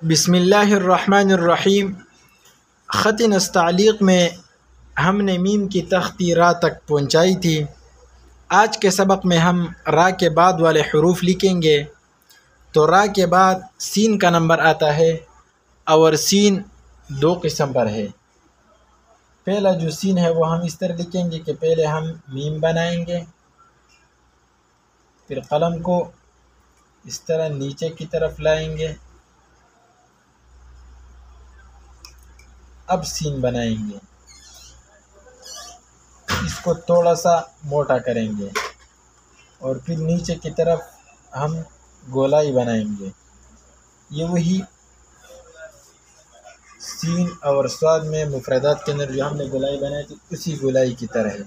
بسم اللہ الرحمن الرحیم۔ خط نستعلیق میں ہم نے میم کی تختی را تک پہنچائی تھی۔ آج کے سبق میں ہم را کے بعد والے حروف لکھیں گے۔ تو را کے بعد سین کا نمبر آتا ہے اور سین دو قسم پر ہے۔ پہلا جو سین ہے وہ ہم اس طرح لکھیں گے کہ پہلے ہم میم بنائیں گے، پھر قلم کو اس طرح نیچے کی طرف لائیں گے، اب سین بنائیں گے، اس کو تھوڑا سا موٹا کریں گے اور پھر نیچے کی طرف ہم گولائی بنائیں گے۔ یہ وہی سین اور صاد میں مفردات کے اندر جو ہم نے گولائی بنائی تھی اسی گولائی کی طرح ہے۔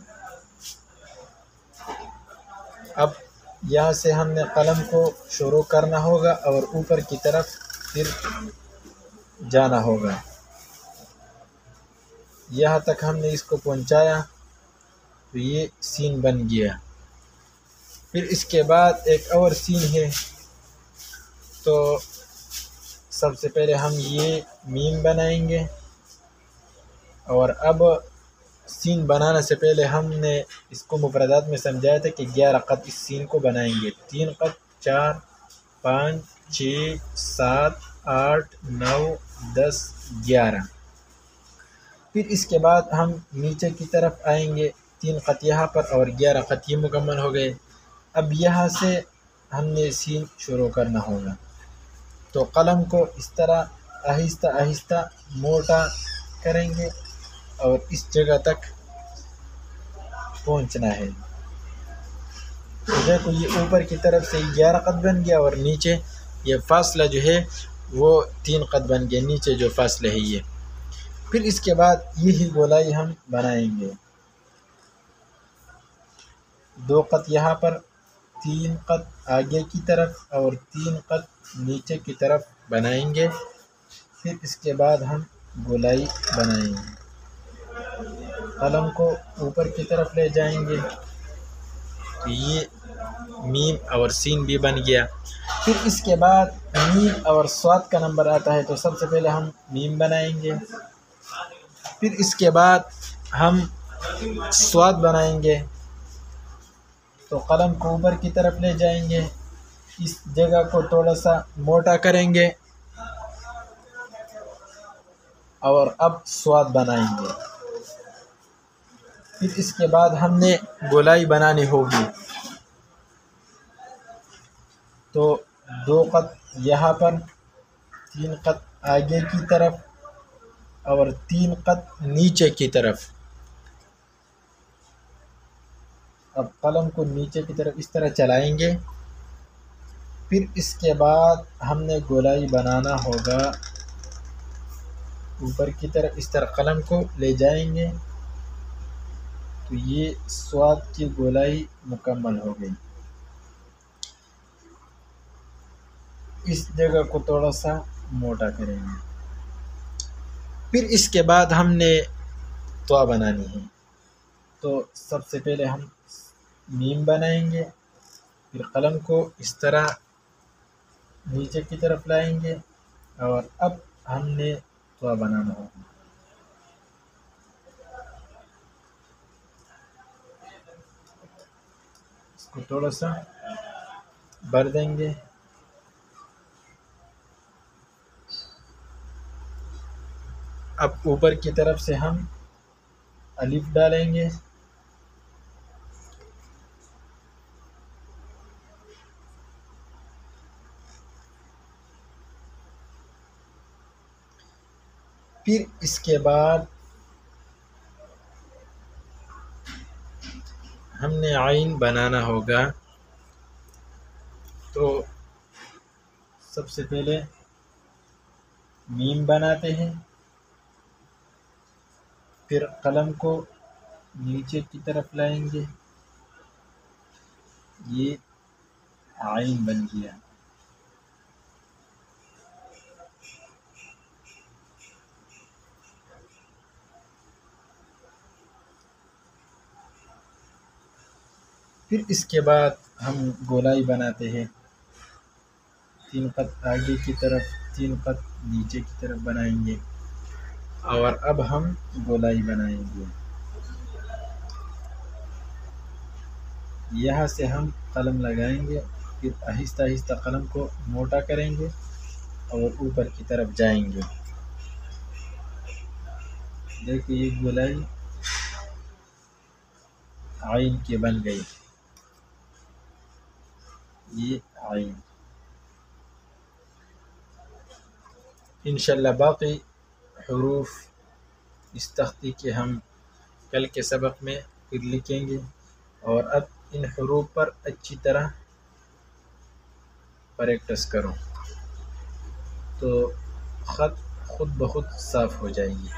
اب یہاں سے ہم نے قلم کو شروع کرنا ہوگا اور اوپر کی طرف پھر جانا ہوگا۔ یہاں تک ہم نے اس کو پہنچایا تو یہ سین بن گیا۔ پھر اس کے بعد ایک اور سین ہے، تو سب سے پہلے ہم یہ میم بنائیں گے، اور اب سین بنانے سے پہلے ہم نے اس کو مفردات میں سمجھایا تھا کہ 11 خط اس سین کو بنائیں گے۔ 3 خط، 4، 5، 6، 7، 8، 9، 10، 11۔ پھر اس کے بعد ہم نیچے کی طرف آئیں گے، 3 خط یہاں پر اور 11 خط یہ مکمل ہو گئے۔ اب یہاں سے ہم نے سین شروع کرنا ہوگا، تو قلم کو اس طرح آہستہ آہستہ موٹا کریں گے اور اس جگہ تک پہنچنا ہے۔ دیکھو یہ اوپر کی طرف سے 11 خط بن گیا اور نیچے یہ فاصلہ جو ہے وہ 3 خط بن گیا، نیچے جو فاصلہ ہے یہ۔ پھر اس کے بعد یہی گولائی ہم بنائیں گے، 2 خط یہاں پر، 3 خط آگے کی طرف اور 3 خط نیچے کی طرف بنائیں گے۔ پھر اس کے بعد ہم گولائی بنائیں گے، قلم کو اوپر کی طرف لے جائیں گے تو یہ میم اور سین بھی بن گیا۔ پھر اس کے بعد میم اور صاد کا نمبر آتا ہے، تو سب سے پہلے ہم میم بنائیں گے، پھر اس کے بعد ہم صاد بنائیں گے، تو قلم کو اوپر کی طرف لے جائیں گے، اس جگہ کو تھوڑا سا موٹا کریں گے اور اب صاد بنائیں گے۔ پھر اس کے بعد ہم نے گولائی بنانی ہوگی، تو 2 خط یہاں پر، 3 خط آگے کی طرف اور 3 خط نیچے کی طرف۔ اب قلم کو نیچے کی طرف اس طرح چلائیں گے، پھر اس کے بعد ہم نے گولائی بنانا ہوگا، اوپر کی طرف اس طرح قلم کو لے جائیں گے تو یہ صاد کی گولائی مکمل ہو گئی۔ اس جگہ کو تھوڑا سا موٹا کریں گے۔ پھر اس کے بعد ہم نے طا بنانی ہے، تو سب سے پہلے ہم میم بنائیں گے، پھر قلم کو اس طرح نیچے کی طرف لائیں گے اور اب ہم نے طا بنانا ہوگا۔ اس کو تھوڑا سا بھر دیں گے، اب اوپر کی طرف سے ہم الف ڈالیں گے، پھر اس کے بعد ہم نے عین بنانا ہوگا، تو سب سے پہلے میم بناتے ہیں، پھر قلم کو نیچے کی طرف لائیں گے، یہ عین بن گیا۔ پھر اس کے بعد ہم گولائی بناتے ہیں، 3 خط آگے کی طرف 3 خط نیچے کی طرف بنائیں گے، اور اب ہم گولائی بنائیں گے۔ یہاں سے ہم قلم لگائیں گے، پھر آہستہ آہستہ قلم کو موٹا کریں گے اور اوپر کی طرف جائیں گے۔ دیکھیں یہ گولائی عین کی بن گئی، یہ عین۔ انشاءاللہ باقی حروف اس تختی کے ہم کل کے سبق میں پھر لکھیں گے، اور اب ان حروف پر اچھی طرح پریکٹس کرو تو خط خود بخود صاف ہو جائے گی۔